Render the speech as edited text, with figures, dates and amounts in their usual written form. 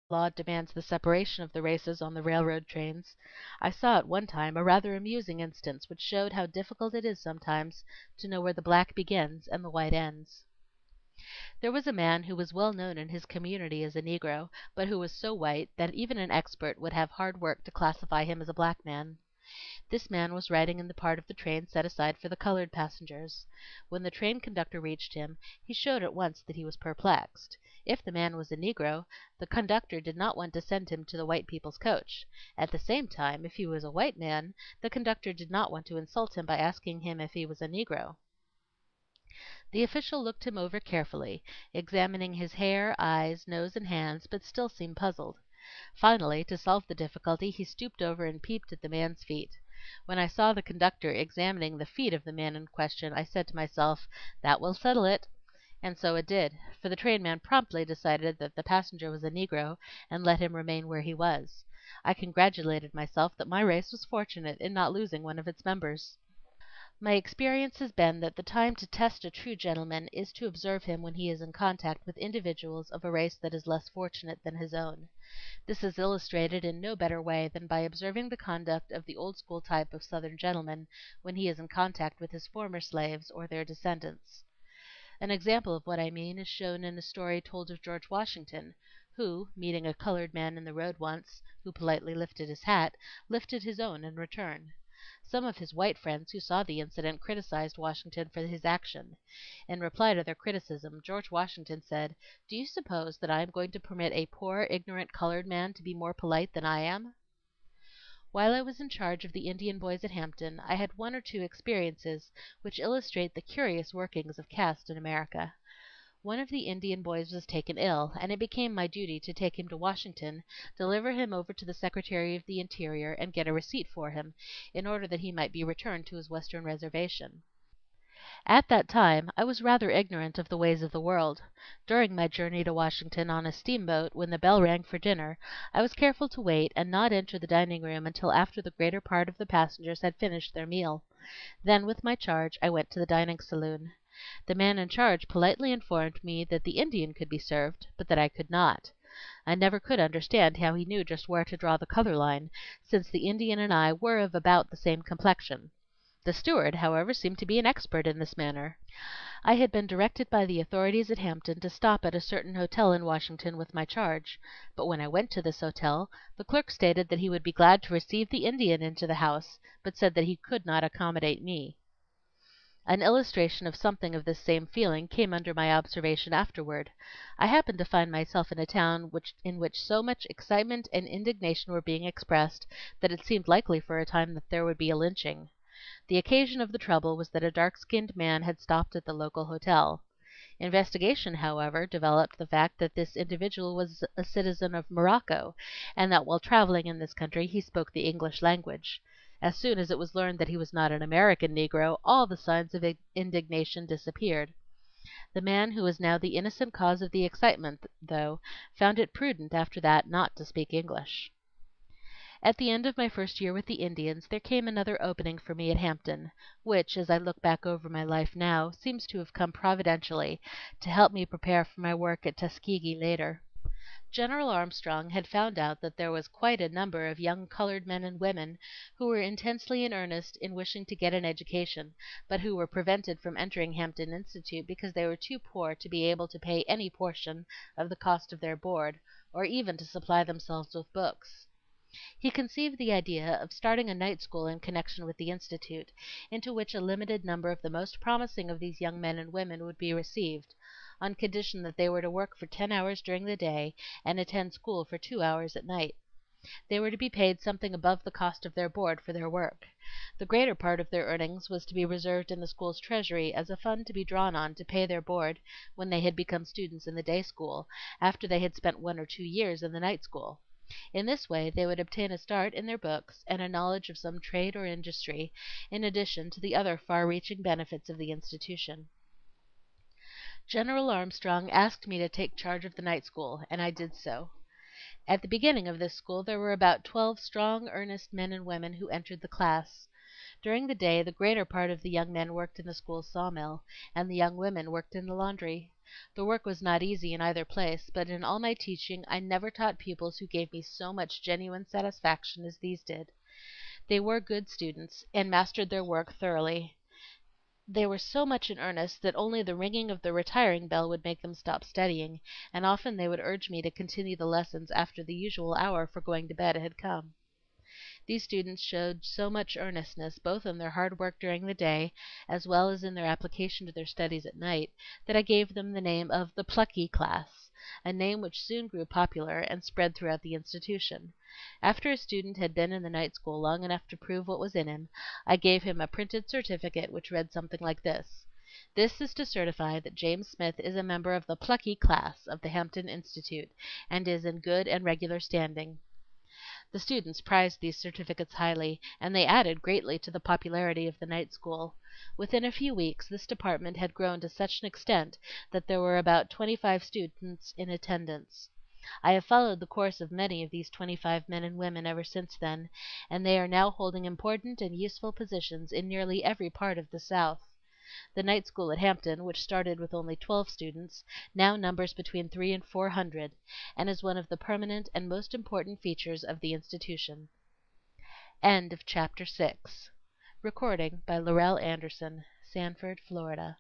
law demands the separation of the races on the railroad trains, I saw at one time a rather amusing instance which showed how difficult it is sometimes to know where the black begins and the white ends. There was a man who was well known in his community as a negro, but who was so white that even an expert would have hard work to classify him as a black man. This man was riding in the part of the train set aside for the colored passengers. When the train conductor reached him, he showed at once that he was perplexed. If the man was a negro, the conductor did not want to send him to the white people's coach. At the same time, if he was a white man, the conductor did not want to insult him by asking him if he was a negro. The official looked him over carefully, examining his hair, eyes, nose, and hands, but still seemed puzzled. Finally, to solve the difficulty, he stooped over and peeped at the man's feet. When I saw the conductor examining the feet of the man in question, I said to myself, "That will settle it." And so it did, for the trainman promptly decided that the passenger was a negro, and let him remain where he was. I congratulated myself that my race was fortunate in not losing one of its members. My experience has been that the time to test a true gentleman is to observe him when he is in contact with individuals of a race that is less fortunate than his own. This is illustrated in no better way than by observing the conduct of the old school type of Southern gentleman when he is in contact with his former slaves or their descendants. An example of what I mean is shown in a story told of George Washington, who, meeting a colored man in the road once, who politely lifted his hat, lifted his own in return. Some of his white friends who saw the incident criticized Washington for his action. In reply to their criticism, George Washington said, "Do you suppose that I am going to permit a poor, ignorant colored man to be more polite than I am?" While I was in charge of the Indian boys at Hampton, I had one or two experiences which illustrate the curious workings of caste in America. One of the Indian boys was taken ill, and it became my duty to take him to Washington, deliver him over to the Secretary of the Interior, and get a receipt for him, in order that he might be returned to his Western reservation. At that time I was rather ignorant of the ways of the world. During my journey to Washington on a steamboat, when the bell rang for dinner, I was careful to wait and not enter the dining room until after the greater part of the passengers had finished their meal. Then with my charge I went to the dining saloon. The man in charge politely informed me that the Indian could be served, but that I could not. I never could understand how he knew just where to draw the color line, since the Indian and I were of about the same complexion. The steward, however, seemed to be an expert in this matter. I had been directed by the authorities at Hampton to stop at a certain hotel in Washington with my charge, but when I went to this hotel, the clerk stated that he would be glad to receive the Indian into the house, but said that he could not accommodate me. An illustration of something of this same feeling came under my observation afterward. I happened to find myself in a town in which so much excitement and indignation were being expressed that it seemed likely for a time that there would be a lynching. The occasion of the trouble was that a dark skinned man had stopped at the local hotel. Investigation, however, developed the fact that this individual was a citizen of Morocco, and that while traveling in this country he spoke the English language. As soon as it was learned that he was not an American negro, all the signs of indignation disappeared. The man who was now the innocent cause of the excitement, though, found it prudent after that not to speak English. At the end of my first year with the Indians there came another opening for me at Hampton, which, as I look back over my life now, seems to have come providentially to help me prepare for my work at Tuskegee later. General Armstrong had found out that there was quite a number of young colored men and women who were intensely in earnest in wishing to get an education, but who were prevented from entering Hampton Institute because they were too poor to be able to pay any portion of the cost of their board, or even to supply themselves with books. He conceived the idea of starting a night school in connection with the Institute, into which a limited number of the most promising of these young men and women would be received, on condition that they were to work for 10 hours during the day and attend school for 2 hours at night. They were to be paid something above the cost of their board for their work. The greater part of their earnings was to be reserved in the school's treasury as a fund to be drawn on to pay their board when they had become students in the day school, after they had spent 1 or 2 years in the night school. In this way they would obtain a start in their books and a knowledge of some trade or industry, in addition to the other far reaching benefits of the institution. General Armstrong asked me to take charge of the night school, and I did so. At the beginning of this school there were about 12 strong, earnest men and women who entered the class. During the day the greater part of the young men worked in the school sawmill, and the young women worked in the laundry. The work was not easy in either place, but in all my teaching I never taught pupils who gave me so much genuine satisfaction as these did. They were good students, and mastered their work thoroughly. They were so much in earnest that only the ringing of the retiring bell would make them stop studying, and often they would urge me to continue the lessons after the usual hour for going to bed had come. These students showed so much earnestness both in their hard work during the day as well as in their application to their studies at night that I gave them the name of the "Plucky Class," a name which soon grew popular and spread throughout the institution. After a student had been in the night school long enough to prove what was in him, I gave him a printed certificate which read something like this: "This is to certify that James Smith is a member of the Plucky Class of the Hampton Institute, and is in good and regular standing." The students prized these certificates highly, and they added greatly to the popularity of the night school. Within a few weeks this department had grown to such an extent that there were about 25 students in attendance. I have followed the course of many of these 25 men and women ever since then, and they are now holding important and useful positions in nearly every part of the South. The night school at Hampton, which started with only 12 students, now numbers between 300 and 400, and is one of the permanent and most important features of the institution. End of chapter 6. Recording by Laurel Anderson, Sanford, Florida.